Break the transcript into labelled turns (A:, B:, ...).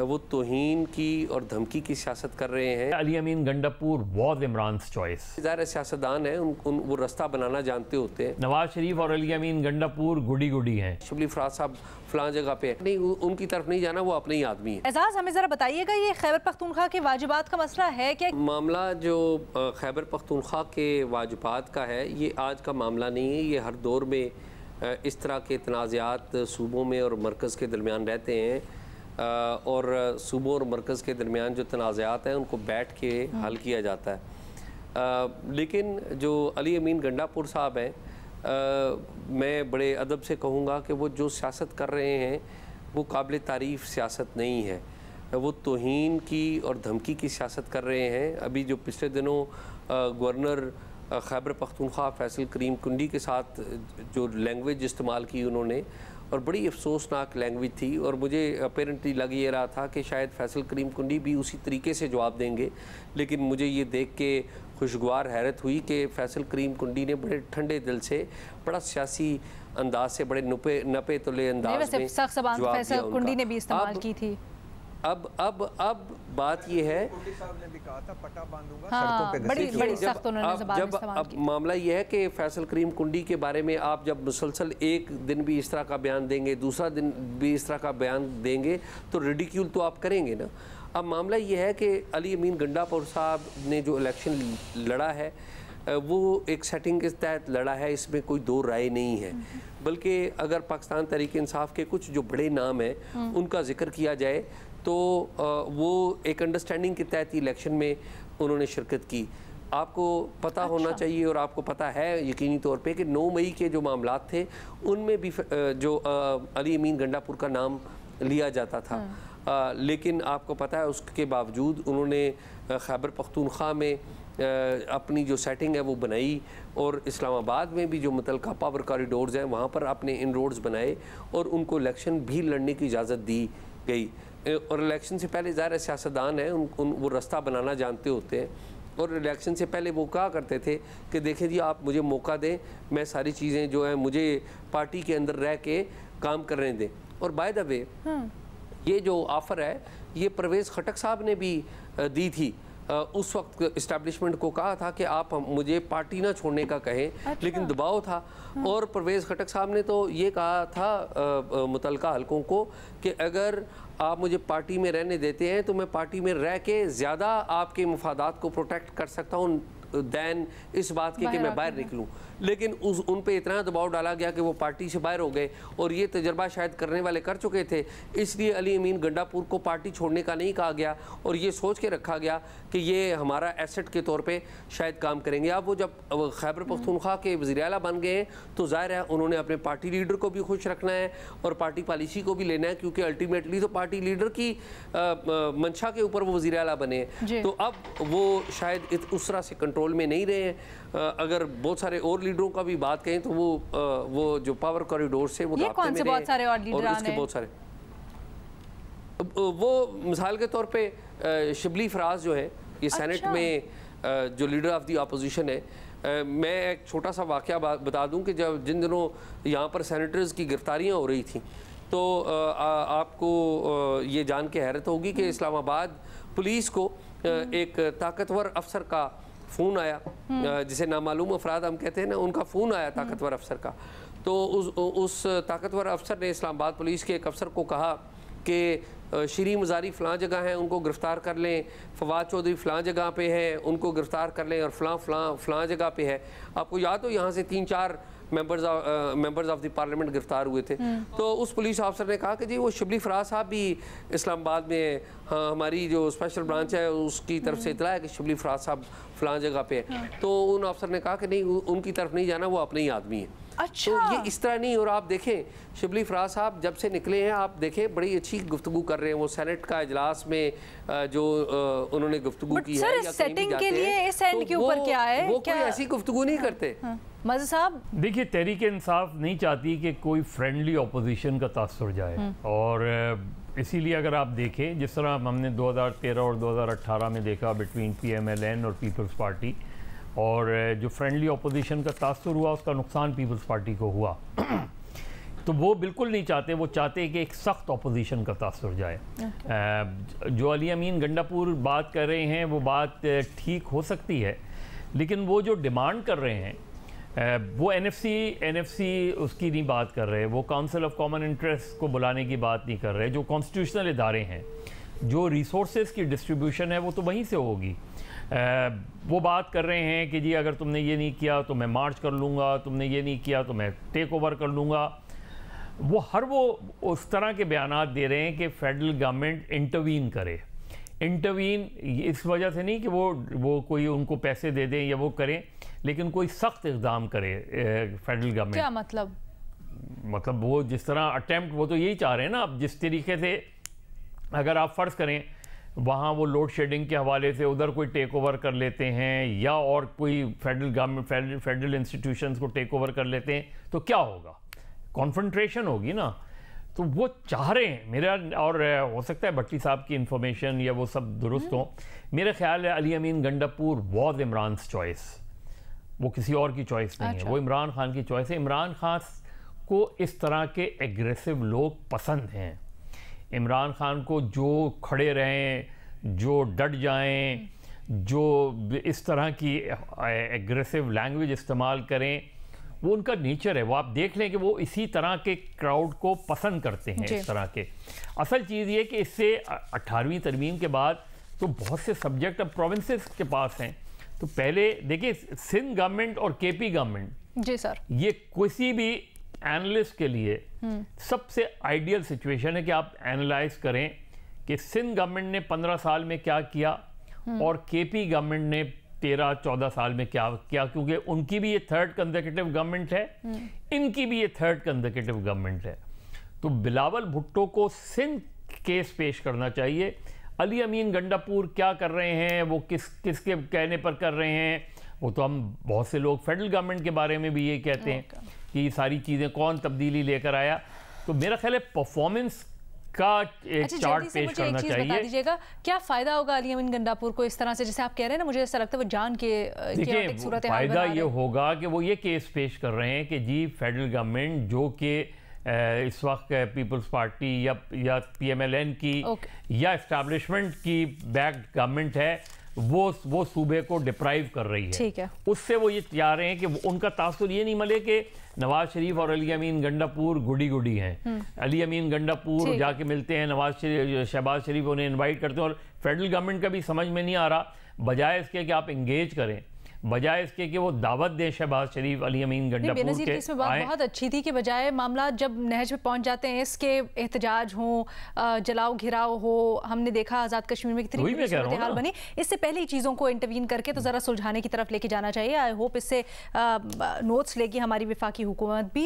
A: वो तौहीन की और धमकी की सियासत कर रहे हैं।
B: अली अमीन गंडापुर वाज इमरान्स चॉइस।
A: ज़ाहिर सियासतदान है, वो रास्ता बनाना जानते होते हैं।
B: नवाज शरीफ और अली अमीन गंडापुर गुडी गुडी हैं।
A: शिबली फराज साहब फलां जगह पे नहीं, उनकी तरफ नहीं जाना, वो अपने ही आदमी है।
C: एजाज, हमें ज़रा बताइएगा, ये खैबर पख्तूनख्वा के वाजिबात का मसला है क्या?
A: मामला जो खैबर पख्तूनख्वा के वाजिबात का है, ये आज का मामला नहीं है। ये हर दौर में इस तरह के तनाज़ात सूबों में और मरकज़ के दरमियान रहते हैं, और सूबों और मरकज़ के दरमियान जो तनाज़ात हैं उनको बैठ के हल किया जाता है। लेकिन जो अली अमीन गंडापुर साहब हैं, मैं बड़े अदब से कहूँगा कि वो जो सियासत कर रहे हैं वो काबिल तारीफ़ सियासत नहीं है। वो तौहीन की और धमकी की सियासत कर रहे हैं। अभी जो पिछले दिनों गवर्नर खैबर पख्तूनख्वा फैसल करीम कुंडी के साथ जो लैंग्वेज इस्तेमाल की उन्होंने, और बड़ी अफसोसनाक लैंग्वेज थी, और मुझे अपेरेंटली लग ये रहा था कि शायद फैसल करीम कुंडी भी उसी तरीके से जवाब देंगे। लेकिन मुझे ये देख के खुशगवार हैरत हुई कि फैसल करीम कुंडी ने बड़े ठंडे दिल से, बड़ा सियासी अंदाज से, बड़े नपे तुले अंदाज में जवाब दिया
C: कुंडी ने भी इस्तेमाल की थी।
A: अब बात ये है, अब मामला ये है कि फैसल करीम कुंडी के बारे में आप जब मुसलसल एक दिन भी इस तरह का बयान देंगे, दूसरा दिन भी इस तरह का बयान देंगे, तो रिडिक्यूल तो आप करेंगे ना। अब मामला ये है कि अली अमीन गंडापुर साहब ने जो इलेक्शन लड़ा है वो एक सेटिंग के तहत लड़ा है, इसमें कोई दो राय नहीं है। बल्कि अगर पाकिस्तान तहरीक इंसाफ के कुछ जो बड़े नाम हैं उनका जिक्र किया जाए तो वो एक अंडरस्टैंडिंग के तहत इलेक्शन में उन्होंने शिरकत की। आपको पता होना चाहिए, और आपको पता है यकीनी तौर पे, कि 9 मई के जो मामलात थे उनमें भी जो अली अमीन गंडापुर का नाम लिया जाता था। लेकिन आपको पता है उसके बावजूद उन्होंने खैबर पख्तूनख्वा में अपनी जो सेटिंग है वो बनाई, और इस्लामाबाद में भी जो मुतलका पावर कॉरिडोर्स हैं वहाँ पर अपने इनरोड्स बनाए, और उनको इलेक्शन भी लड़ने की इजाज़त दी गई। और इलेक्शन से पहले ज़ाहिर सियासतदान है, वो रास्ता बनाना जानते होते हैं, और इलेक्शन से पहले वो कहा करते थे कि देखें जी, आप मुझे मौका दें, मैं सारी चीज़ें जो हैं मुझे पार्टी के अंदर रह के काम करने दें। और बाय द वे ये जो ऑफ़र है ये परवेज़ खटक साहब ने भी दी थी। उस वक्त इस्टेब्लिशमेंट को कहा था कि आप मुझे पार्टी ना छोड़ने का कहें, लेकिन दबाव था। और परवेज़ खटक साहब ने तो ये कहा था मुतलका हलकों को कि अगर आप मुझे पार्टी में रहने देते हैं तो मैं पार्टी में रह के ज़्यादा आपके मफादात को प्रोटेक्ट कर सकता हूँ दैन इस बात की कि मैं बाहर निकलूं। लेकिन उन पे इतना दबाव डाला गया कि वो पार्टी से बाहर हो गए, और ये तजर्बा शायद करने वाले कर चुके थे, इसलिए अली अमीन गंडापुर को पार्टी छोड़ने का नहीं कहा गया, और ये सोच के रखा गया कि ये हमारा एसेट के तौर पे शायद काम करेंगे। अब वो जब खैबर पख्तूनख्वा के वज़ीर आला बन गए हैं तो ज़ाहिर है उन्होंने अपने पार्टी लीडर को भी खुश रखना है और पार्टी पॉलिसी को भी लेना है, क्योंकि अल्टीमेटली तो पार्टी लीडर की मंशा के ऊपर वो वज़ीर आला बने। तो अब वो शायद उस तरह से कंट्रोल में नहीं रहे हैं। अगर बहुत सारे और लीडरों का भी बात करें तो वो जो पावर कॉरिडोर से वो
C: कौन से बहुत सारे और लीडर
A: हैं, बहुत सारे, वो मिसाल के तौर पे शिबली फराज जो है ये सेनेट में जो लीडर ऑफ द अपोजिशन है। मैं एक छोटा सा वाक़या बता दूं कि जब जिन दिनों यहाँ पर सेनेटर्स की गिरफ्तारियाँ हो रही थी तो आपको ये जान के हैरत होगी कि इस्लामाबाद पुलिस को एक ताकतवर अफसर का फ़ोन आया, जिसे नामालूम अफराद हम कहते हैं ना, उनका फ़ोन आया ताकतवर अफसर का। तो उस ताकतवर अफसर ने इस्लामाबाद पुलिस के एक अफसर को कहा कि श्री मज़ारी फ़लाँ जगह हैं, उनको गिरफ़्तार कर लें, फवाद चौधरी फ़लाँ जगह पे हैं, उनको गिरफ़्तार कर लें, और फ़लाँ जगह पे है। आपको याद हो यहाँ से 3-4 मेंबर्स ऑफ द पार्लियामेंट गिरफ्तार हुए थे। तो उस पुलिस ऑफिसर ने कहा कि जी वो शिबली फराज साहब भी इस्लामाबाद में, हाँ, हमारी जो स्पेशल ब्रांच है उसकी तरफ से इतला है कि शिबली फराज साहब फलां जगह पे है। तो उन अफसर ने कहा कि नहीं, उनकी तरफ नहीं जाना, वो अपने ही आदमी है।
C: अच्छा।
A: तो ये इस तरह नहीं। और आप देखें शिबली फराज साहब जब से निकले हैं, आप देखें बड़ी अच्छी गुफ्तगू कर रहे हैं। वो सेनेट का इजलास में जो उन्होंने गुफ्तगू की है, या
C: सेटिंग के लिए इस एंड के ऊपर क्या है,
A: वो कोई ऐसी गुफ्तगू नहीं करते।
C: मज़े साहब
B: देखिए, तहरीक इंसाफ नहीं चाहती कि कोई फ्रेंडली अपोजिशन का तासुर जाए, और इसीलिए अगर आप देखें जिस तरह हमने 2013 और 2018 में देखा बिटवीन PMLN और पीपल्स पार्टी, और जो फ्रेंडली अपोजिशन का तासुर हुआ उसका नुकसान पीपल्स पार्टी को हुआ। तो वो बिल्कुल नहीं चाहते, वो चाहते हैं कि एक सख्त अपोजिशन का तासुर जाए। जो अली अमीन गंडापुर बात कर रहे हैं वो बात ठीक हो सकती है, लेकिन वो जो डिमांड कर रहे हैं वो एनएफसी उसकी नहीं बात कर रहे, वो काउंसिल ऑफ कॉमन इंटरेस्ट को बुलाने की बात नहीं कर रहे। जो कॉन्स्टिट्यूशनल इदारे हैं, जो रिसोर्सेज की डिस्ट्रीब्यूशन है वो तो वहीं से होगी। वो बात कर रहे हैं कि जी अगर तुमने ये नहीं किया तो मैं मार्च कर लूँगा, तुमने ये नहीं किया तो मैं टेक ओवर कर लूँगा। वो उस तरह के बयानात दे रहे हैं कि फेडरल गवर्नमेंट इंटरवीन करे। इंटरवीन इस वजह से नहीं कि वो कोई उनको पैसे दे दें या वो करें, लेकिन कोई सख्त इक़दाम करे फेडरल गवर्नमेंट।
C: क्या मतलब?
B: मतलब वो जिस तरह अटेम्प्ट, वो तो यही चाह रहे हैं ना। अब जिस तरीके से अगर आप फ़र्ज़ करें वहाँ वो लोड शेडिंग के हवाले से उधर कोई टेक ओवर कर लेते हैं या और कोई फेडरल गवर्नमेंट फेडरल इंस्टीट्यूशंस को टेक ओवर कर लेते हैं तो क्या होगा? कॉन्फ्रंट्रेशन होगी ना। तो वो चाह रहे हैं मेरा, और हो सकता है भट्टी साहब की इंफॉर्मेशन या वो सब दुरुस्त हो। मेरा ख्याल है अली अमीन गंडापुर वॉज इमरान चॉइस, वो किसी और की चॉइस नहीं है, वो इमरान खान की चॉइस है। इमरान खान को इस तरह के एग्रेसिव लोग पसंद हैं। इमरान खान को जो खड़े रहें, जो डट जाएं, जो इस तरह की एग्रेसिव लैंग्वेज इस्तेमाल करें, वो उनका नेचर है। वो आप देख लें कि वो इसी तरह के क्राउड को पसंद करते हैं, इस तरह के। असल चीज़ ये कि इससे 18वीं तरमीम के बाद तो बहुत से सब्जेक्ट अब प्रोविंसेस के पास हैं। तो पहले देखिए सिंध गवर्नमेंट और केपी गवर्नमेंट, जी सर, ये किसी भी एनालिस्ट के लिए सबसे आइडियल सिचुएशन है कि आप एनालाइज करें कि सिंध गवर्नमेंट ने 15 साल में क्या किया और केपी गवर्नमेंट ने 13-14 साल में क्या किया, क्योंकि उनकी भी ये थर्ड कंसेक्यूटिव गवर्नमेंट है, इनकी भी ये थर्ड कंसेक्यूटिव गवर्नमेंट है। तो बिलावल भुट्टो को सिंध केस पेश करना चाहिए। अली अमीन गंडापुर क्या कर रहे हैं, वो किसके कहने पर कर रहे हैं, वो तो हम बहुत से लोग फेडरल गवर्नमेंट के बारे में भी ये कहते हैं कि ये सारी चीज़ें कौन तब्दीली लेकर आया। तो मेरा ख्याल है परफॉर्मेंस का एक चार्ट पेश करना चाहिए। बता
C: दीजिएगा क्या फायदा होगा अली अमीन गंडापुर को इस तरह से, जैसे आप कह रहे हैं ना, मुझे ऐसा लगता है वो जान के
B: देखिए फायदा ये होगा कि वो ये केस पेश कर रहे हैं कि जी फेडरल गवर्नमेंट जो कि इस वक्त पीपल्स पार्टी या PMLN की या एस्टैब्लिशमेंट की बैक्ड गवर्नमेंट है, वो सूबे को डिप्राइव कर रही है। ठीक है, उससे वो ये चाह रहे हैं कि उनका तासुर ये नहीं मिले कि नवाज शरीफ और अली अमीन गंडापुर गुडी हैं। अली अमीन गंडापुर जाके मिलते हैं, शहबाज शरीफ उन्हें इनवाइट करते हैं, और फेडरल गवर्नमेंट का भी समझ में नहीं आ रहा, बजाय इसके कि आप इंगेज करें, बजाय इसके कि वो दावत दें शहबाज शरीफ अली अमीन गंडापुर के।
C: इसमें बात बहुत अच्छी थी कि बजाय मामला जब नहज पे पहुंच जाते हैं इसके एहतजाज हो, जलाओ घिराव हो, हमने देखा आज़ाद कश्मीर में कितनी सूरत हाल बनी, इससे पहले ही चीज़ों को इंटरवीन करके तो ज़रा सुलझाने की तरफ लेके जाना चाहिए। आई होप इससे नोट्स लेगी हमारी वफाकी हुकूमत भी।